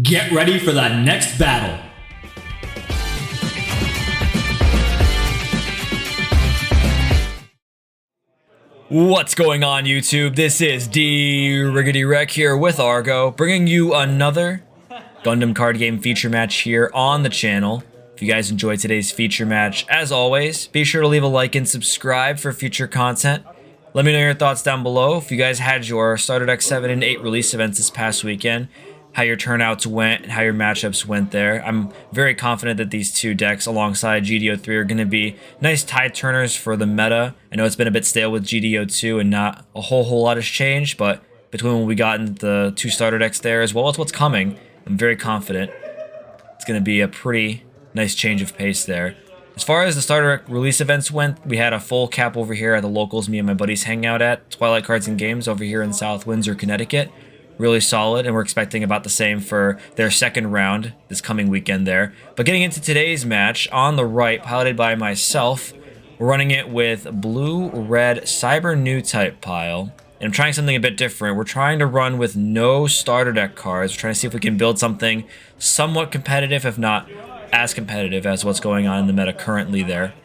Get ready for the next battle. What's going on, YouTube? This is D-Riggedy Wreck here with Argo, bringing you another Gundam Card Game feature match here on the channel. If you guys enjoyed today's feature match, as always, be sure to leave a like and subscribe for future content. Let me know your thoughts down below. If you guys had your Starter Deck 7 and 8 release events this past weekend, how your turnouts went, and how your matchups went there. I'm very confident that these two decks alongside GDO3 are going to be nice tide turners for the meta. I know it's been a bit stale with GDO2 and not a whole lot has changed, but between what we got in the two starter decks there as well as what's coming, I'm very confident it's going to be a pretty nice change of pace there. As far as the starter deck release events went, we had a full cap over here at the locals me and my buddies hang out at, Twilight Cards and Games over here in South Windsor, Connecticut. Really solid, and we're expecting about the same for their second round this coming weekend there. But getting into today's match, on the right, piloted by myself, we're running it with blue-red Cyber-Newtype pile. And I'm trying something a bit different. We're trying to run with no starter deck cards. We're trying to see if we can build something somewhat competitive, if not as competitive as what's going on in the meta currently there.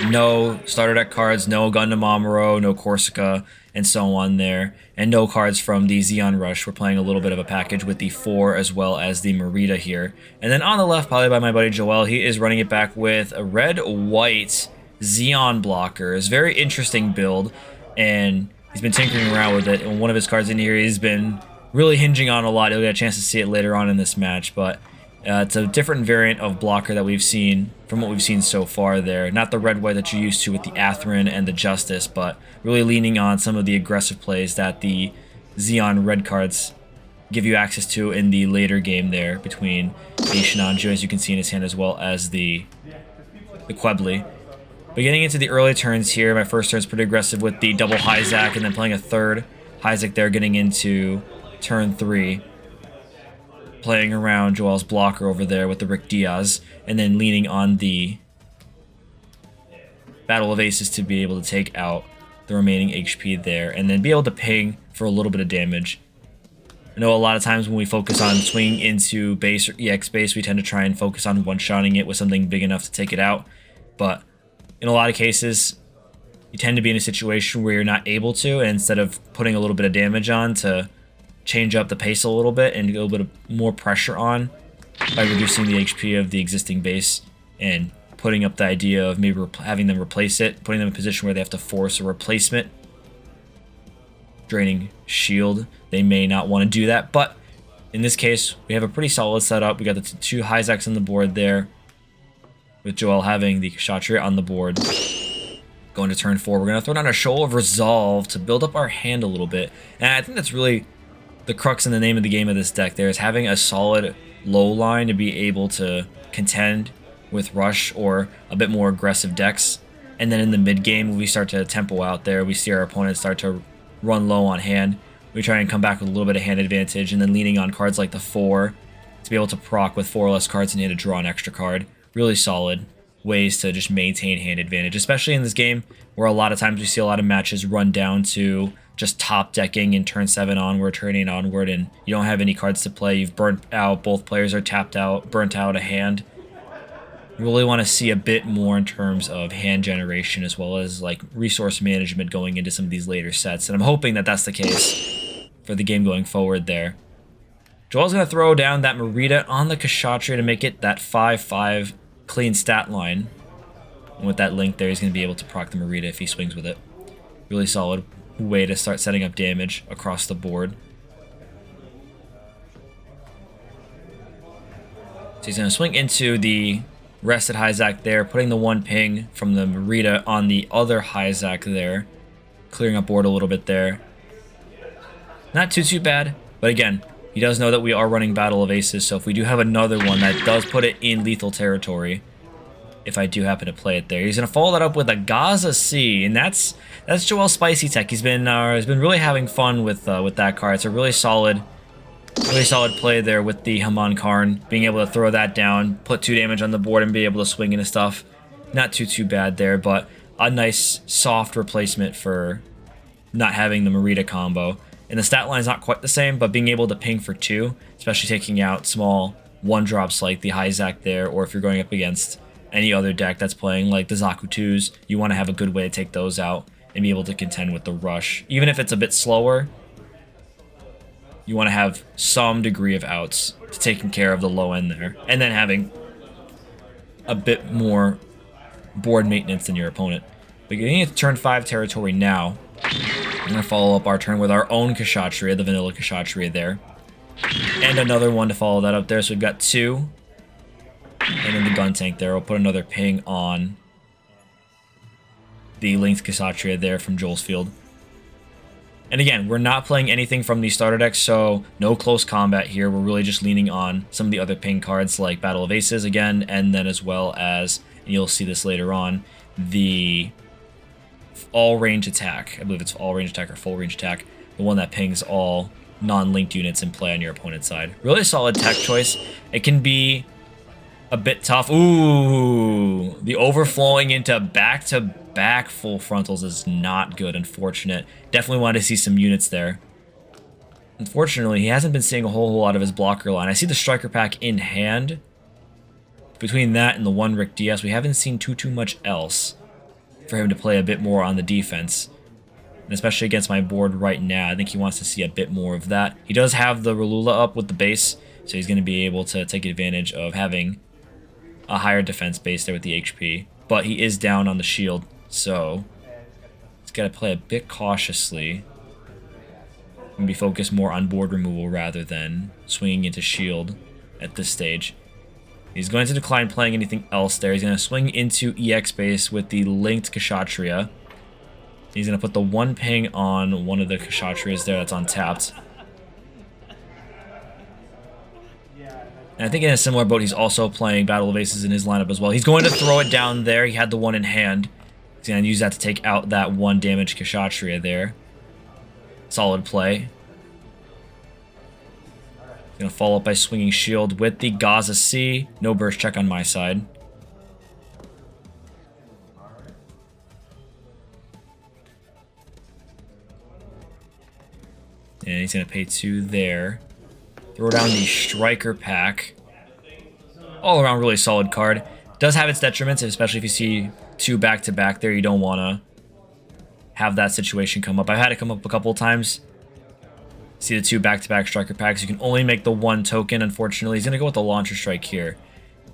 No starter deck cards, no Gundam Amuro, no Corsica, and so on there. And no cards from the Zeon Rush. We're playing a little bit of a package with the 4 as well as the Marida here. And then on the left, piloted by my buddy Joel, he is running it back with a red-white Zeon blockers. Very interesting build, and he's been tinkering around with it. And one of his cards in here he's been really hinging on a lot. He'll get a chance to see it later on in this match, but it's a different variant of blocker that we've seen from what we've seen so far there. Not the red-white that you're used to with the Atherin and the Justice, but really leaning on some of the aggressive plays that the Zeon red cards give you access to in the later game there between the Shinanju, as you can see in his hand, as well as the Quebly. But getting into the early turns here, my first turn is pretty aggressive with the double Hyzak and then playing a third Hyzak there, getting into turn 3. Playing around Joel's blocker over there with the Rick Diaz, and then leaning on the Battle of Aces to be able to take out the remaining HP there, and then be able to ping for a little bit of damage. I know a lot of times when we focus on swinging into base or EX base, we tend to try and focus on one-shotting it with something big enough to take it out, but in a lot of cases, you tend to be in a situation where you're not able to, and instead of putting a little bit of damage on to change up the pace a little bit and get a little bit of more pressure on by reducing the HP of the existing base and putting up the idea of maybe having them replace it, putting them in a position where they have to force a replacement. Draining shield, they may not want to do that, but in this case, we have a pretty solid setup. We got the two Hyzaks on the board there, with Joel having the Kshatriya on the board. Going to turn 4, we're going to throw down a Shoal of Resolve to build up our hand a little bit, and I think that's really the crux and the name of the game of this deck there, is having a solid low line to be able to contend with rush or a bit more aggressive decks. And then in the mid game, when we start to tempo out there, we see our opponents start to run low on hand. We try and come back with a little bit of hand advantage, and then leaning on cards like the 4 to be able to proc with 4 or less cards in hand to draw an extra card. Really solid ways to just maintain hand advantage, especially in this game where a lot of times we see a lot of matches run down to just top decking in turn 7 onward, turn 8 onward, and you don't have any cards to play. You've burnt out, both players are tapped out, burnt out a hand. You really want to see a bit more in terms of hand generation as well as like resource management going into some of these later sets, and I'm hoping that that's the case for the game going forward there. Joel's going to throw down that Marida on the Kshatriya to make it that 5-5 clean stat line. And with that link there, he's going to be able to proc the Marida if he swings with it. Really solid way to start setting up damage across the board. So he's going to swing into the rested Hyzak there, putting the 1 ping from the Marida on the other Hyzak there, clearing up board a little bit there. Not too bad, but again, he does know that we are running Battle of Aces, so if we do have another one, that does put it in lethal territory. If I do happen to play it there, he's gonna follow that up with a Gaza C, and that's Joel's spicy tech. He's been really having fun with that card. It's a really solid play there with the Haman Karn, being able to throw that down, put 2 damage on the board, and be able to swing into stuff. Not too bad there, but a nice soft replacement for not having the Marida combo. And the stat line is not quite the same, but being able to ping for 2, especially taking out small 1-drops like the Hyzak there, or if you're going up against any other deck that's playing like the Zaku 2s, you want to have a good way to take those out and be able to contend with the rush. Even if it's a bit slower, you want to have some degree of outs to taking care of the low end there, and then having a bit more board maintenance than your opponent. But getting into turn 5 territory now, we're going to follow up our turn with our own Kshatriya, the vanilla Kshatriya there. And another one to follow that up there, so we've got 2. And then the gun tank there. We'll put another ping on the linked Kshatriya there from Joel's field. And again, we're not playing anything from the starter deck, so no close combat here. We're really just leaning on some of the other ping cards like Battle of Aces again, and then as well as, and you'll see this later on, the all-range attack. I believe it's all-range attack or full-range attack. The one that pings all non-linked units in play on your opponent's side. Really solid tech choice. It can be a bit tough. Ooh, the overflowing into back-to-back full frontals is not good, unfortunate. Definitely wanted to see some units there. Unfortunately, he hasn't been seeing a whole lot of his blocker line. I see the striker pack in hand. Between that and the 1 Rick DS, we haven't seen too much else for him to play a bit more on the defense. And especially against my board right now, I think he wants to see a bit more of that. He does have the Rulula up with the base, so he's going to be able to take advantage of having a higher defense base there with the HP. But he is down on the shield, so he's got to play a bit cautiously and be focused more on board removal rather than swinging into shield at this stage. He's going to decline playing anything else there. He's going to swing into EX base with the linked Kshatriya. He's going to put the 1 ping on one of the Kshatriyas there that's untapped. And I think in a similar boat, he's also playing Battle of Aces in his lineup as well. He's going to throw it down there. He had the 1 in hand. He's going to use that to take out that 1 damage Kshatriya there. Solid play. He's going to follow up by swinging shield with the Gaza C. No burst check on my side. And he's going to pay 2 there. Throw down the striker pack. All around really solid card. Does have its detriments, especially if you see 2 back-to-back there. You don't want to have that situation come up. I've had it come up a couple of times. See the 2 back-to-back striker packs. You can only make the 1 token, unfortunately. He's going to go with the launcher strike here.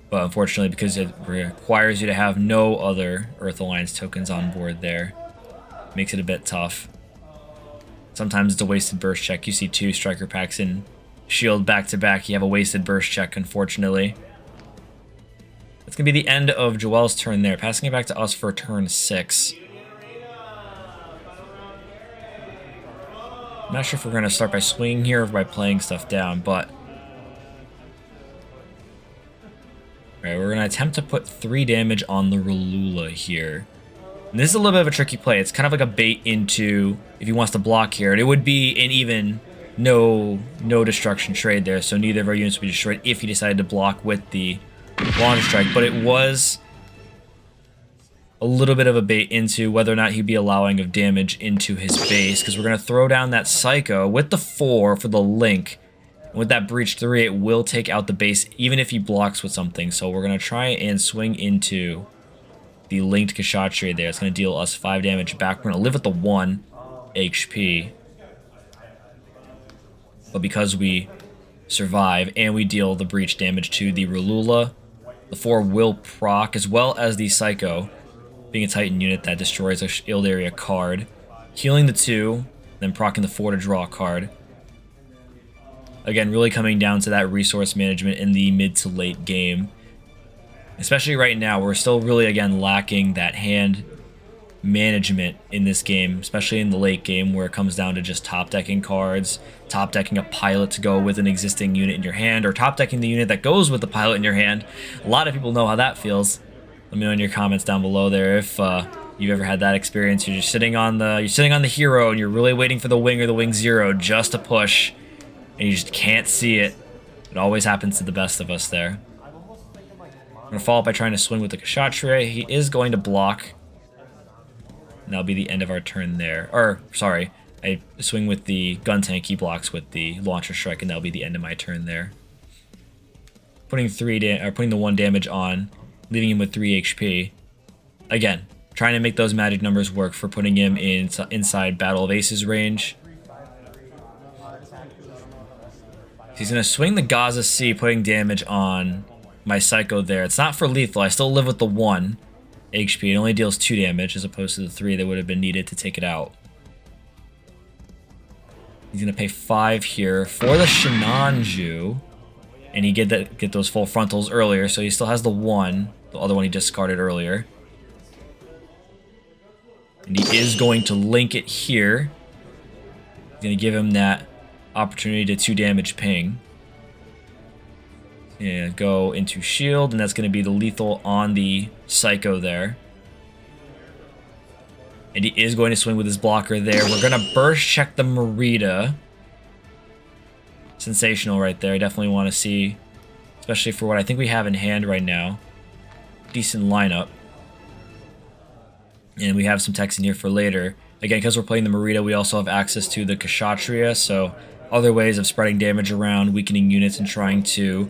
But unfortunately, because it requires you to have no other Earth Alliance tokens on board there, makes it a bit tough. Sometimes it's a wasted burst check. You see 2 striker packs in shield back-to-back. You have a wasted burst check, unfortunately. That's going to be the end of Joel's turn there. Passing it back to us for turn 6. I'm not sure if we're going to start by swinging here or by playing stuff down, but... Alright, we're going to attempt to put 3 damage on the Rulula here. And this is a little bit of a tricky play. It's kind of like a bait into if he wants to block here. And it would be an even no destruction trade there, so neither of our units would be destroyed if he decided to block with the launcher strike. But it was a little bit of a bait into whether or not he'd be allowing of damage into his base, because we're going to throw down that Psycho with the 4 for the link. And with that Breach 3, it will take out the base even if he blocks with something. So we're going to try and swing into the linked Kshatriya there. It's going to deal us 5 damage back. We're going to live with the 1 HP. But because we survive and we deal the breach damage to the Rulula, the 4 will proc, as well as the Psycho, being a Titan unit that destroys a shield area card. Healing the 2, then proccing the 4 to draw a card. Again, really coming down to that resource management in the mid to late game. Especially right now, we're still really, again, lacking that hand management in this game, especially in the late game where it comes down to just top decking cards, top decking a pilot to go with an existing unit in your hand, or top decking the unit that goes with the pilot in your hand. A lot of people know how that feels. Let me know in your comments down below there if you've ever had that experience. You're just sitting on the hero and you're really waiting for the wing or the wing 0 just to push, and you just can't see it. It always happens to the best of us there. I'm gonna follow up by trying to swing with the Kshatriya. He is going to block. And that'll be the end of our turn there. Or, sorry, I swing with the gun tank, he blocks with the launcher strike, and that'll be the end of my turn there. Putting the 1 damage on, leaving him with 3 HP. Again, trying to make those magic numbers work for putting him inside Battle of Aces range. He's going to swing the Gaza C, putting damage on my Psycho there. It's not for lethal. I still live with the 1 HP. It only deals 2 damage as opposed to the 3 that would have been needed to take it out. He's going to pay 5 here for the Shinanju. And he get those full frontals earlier, so he still has the 1. The other one he discarded earlier. And he is going to link it here. He's going to give him that opportunity to 2 damage ping. And go into shield, and that's going to be the lethal on the Psycho there. And he is going to swing with his blocker there. We're going to burst check the Marida. Sensational right there. I definitely want to see, especially for what I think we have in hand right now. Decent lineup. And we have some text in here for later. Again, because we're playing the Marida, we also have access to the Kshatriya, so other ways of spreading damage around, weakening units, and trying to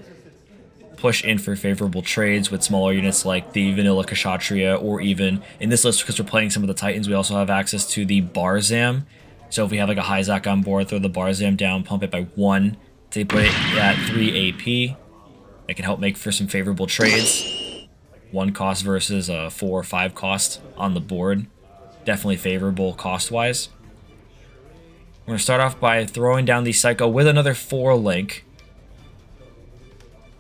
push in for favorable trades with smaller units like the vanilla Kshatriya, or even in this list, because we're playing some of the Titans, we also have access to the Barzam. So if we have like a Hyzak on board, throw the Barzam down, pump it by 1 to put it at 3 AP. That can help make for some favorable trades. 1 cost versus a 4 or 5 cost on the board. Definitely favorable cost-wise. We're going to start off by throwing down the Psycho with another 4 link.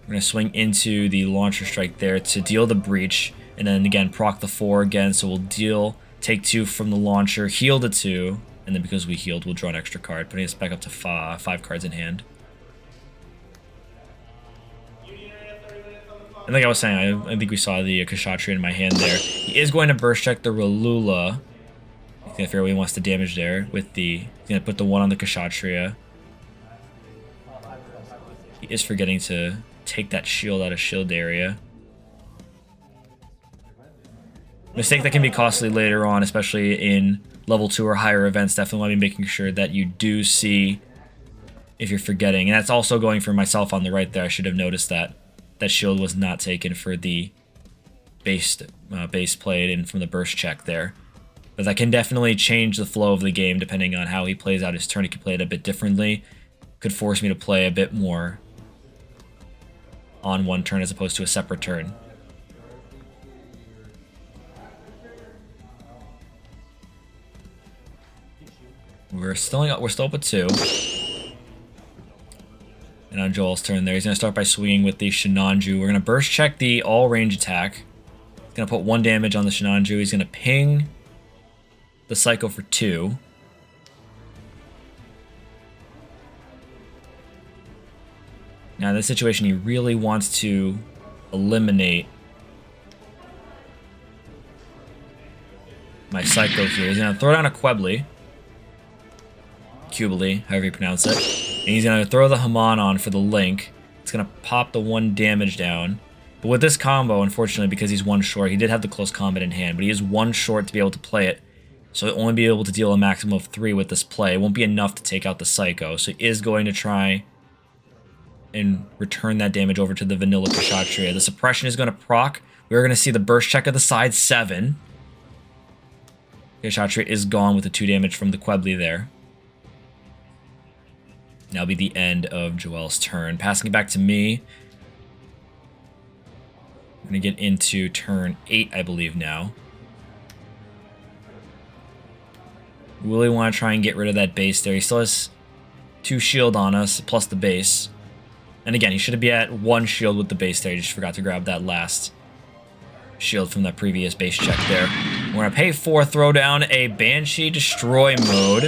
We're going to swing into the launcher strike there to deal the breach. And then again, proc the 4 again, so we'll take 2 from the launcher, heal the 2. And then because we healed, we'll draw an extra card, putting us back up to 5 cards in hand. And like I was saying, I think we saw the Kshatriya in my hand there. He is going to burst check the Ralula. He's going to figure out what he wants to damage there with the... He's going to put the 1 on the Kshatriya. He is forgetting to take that shield out of shield area. Mistake that can be costly later on, especially in level 2 or higher events. Definitely want to be making sure that you do see if you're forgetting. And that's also going for myself on the right there. I should have noticed that that shield was not taken for the base played and from the burst check there. But that can definitely change the flow of the game depending on how he plays out his turn. He could play it a bit differently. Could force me to play a bit more on one turn as opposed to a separate turn. We're still up at 2. And on Joel's turn there, he's going to start by swinging with the Shinanju. We're going to burst check the all-range attack. He's going to put 1 damage on the Shinanju. He's going to ping the Psycho for 2. Now in this situation, he really wants to eliminate my Psycho here. He's going to throw down a Quebly. Cubely, however you pronounce it. And he's going to throw the Haman on for the link. It's going to pop the 1 damage down. But with this combo, unfortunately, because he's 1 short, he did have the close combat in hand, but he is 1 short to be able to play it. So he'll only be able to deal a maximum of 3 with this play. It won't be enough to take out the Psycho. So he is going to try and return that damage over to the vanilla Kshatriya. The suppression is going to proc. We're going to see the burst check of the side 7. Kshatriya is gone with the 2 damage from the Quebly there. That'll be the end of Joel's turn. Passing it back to me. I'm going to get into turn 8, I believe, now. We really want to try and get rid of that base there. He still has 2 shield on us, plus the base. And again, he should be at 1 shield with the base there. He just forgot to grab that last shield from that previous base check there. We're going to pay 4, throw down a Banshee Destroy mode.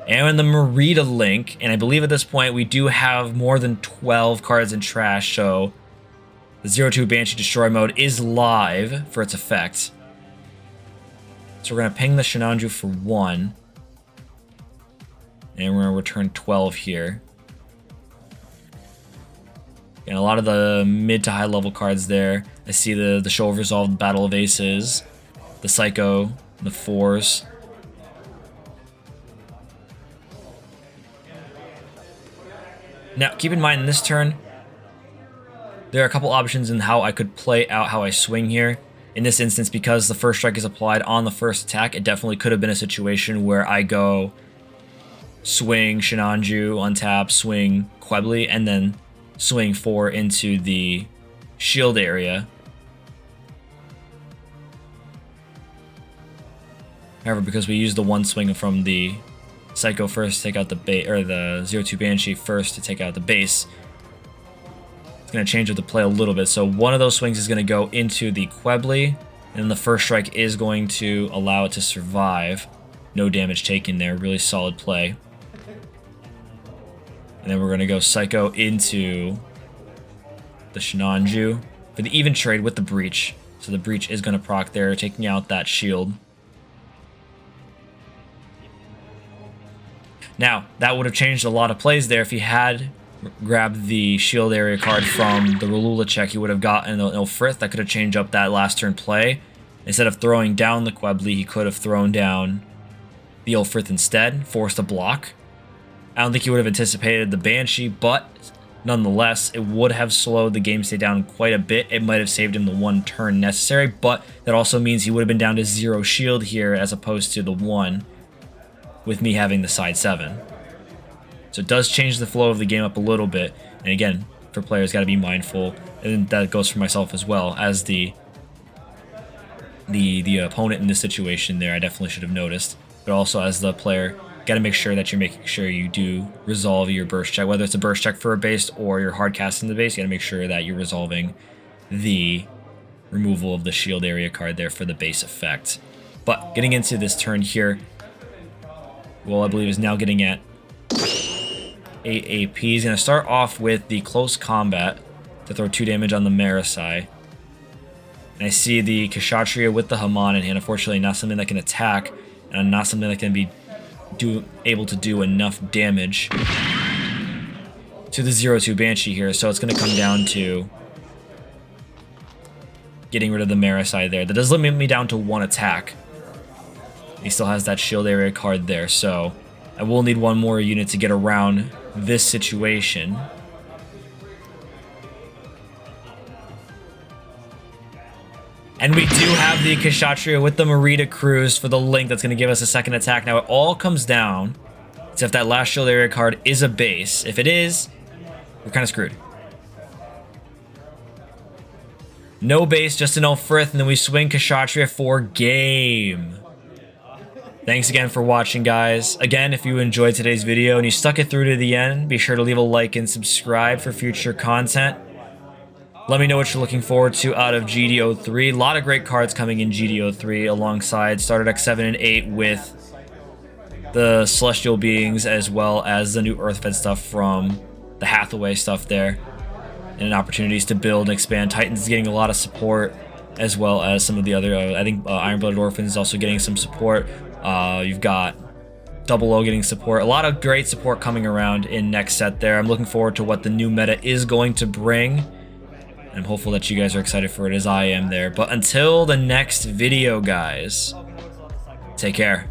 And the Marida link, and I believe at this point we do have more than 12 cards in trash, so the 0-2 Banshee Destroy mode is live for its effect. So we're going to ping the Shinanju for 1. And we're going to return 12 here. And a lot of the mid to high level cards there. I see the Show of Resolve, the Battle of Aces, the Psycho, the 4s. Now, keep in mind, in this turn, there are a couple options in how I could play out how I swing here. In this instance, because the first strike is applied on the first attack, it definitely could have been a situation where I go swing Shinanju, untap, swing Quebly, and then swing 4 into the shield area. However, because we used the one swing from the Psycho first to take out the base, or the 0-2 Banshee first to take out the base, it's going to change up the play a little bit. So one of those swings is going to go into the Quebly, and then the first strike is going to allow it to survive. No damage taken there. Really solid play. And then we're going to go Psycho into the Shinanju for the even trade with the Breach. So the Breach is going to proc there, taking out that shield. Now, that would have changed a lot of plays there if he had grabbed the shield area card from the Rulula check. He would have gotten an Ilfrith. That could have changed up that last turn play. Instead of throwing down the Quebly, he could have thrown down the Ilfrith instead, forced a block. I don't think he would have anticipated the Banshee, but nonetheless, it would have slowed the game state down quite a bit. It might have saved him the 1 turn necessary, but that also means he would have been down to 0 shield here as opposed to the 1 with me having the side 7. So it does change the flow of the game up a little bit. And again, for players, got to be mindful, and that goes for myself as well as the opponent in this situation there. I definitely should have noticed, but also as the player, got to make sure that you're making sure you do resolve your burst check, whether it's a burst check for a base or you're hard casting the base. You got to make sure that you're resolving the removal of the shield area card there for the base effect. But getting into this turn here, well, I believe is now getting at 8 AP. He's going to start off with the close combat to throw 2 damage on the Murasame. And I see the Kshatriya with the Haman in hand. Unfortunately, not something that can attack, and not something that can be able to do enough damage to the 0-2 Banshee here. So it's going to come down to getting rid of the Murasame there. That does limit me down to 1 attack. He still has that shield area card there, so I will need 1 more unit to get around this situation. And we do have the Kshatriya with the Marida Cruz for the link that's going to give us a second attack. Now, it all comes down to if that last shield area card is a base. If it is, we're kind of screwed. No base, just an Ulfrith, and then we swing Kshatriya for game. Thanks again for watching, guys. Again, if you enjoyed today's video and you stuck it through to the end, be sure to leave a like and subscribe for future content. Let me know what you're looking forward to out of GDO3. A lot of great cards coming in GDO3 alongside Starter Deck 7 and 8 with the Celestial Beings, as well as the new Earthfed stuff from the Hathaway stuff there. And opportunities to build and expand. Titans is getting a lot of support, as well as some of the other, I think Iron-Blooded Orphans is also getting some support. You've got Double O getting support. A lot of great support coming around in next set there. I'm looking forward to what the new meta is going to bring. I'm hopeful that you guys are excited for it as I am there. But until the next video, guys, take care.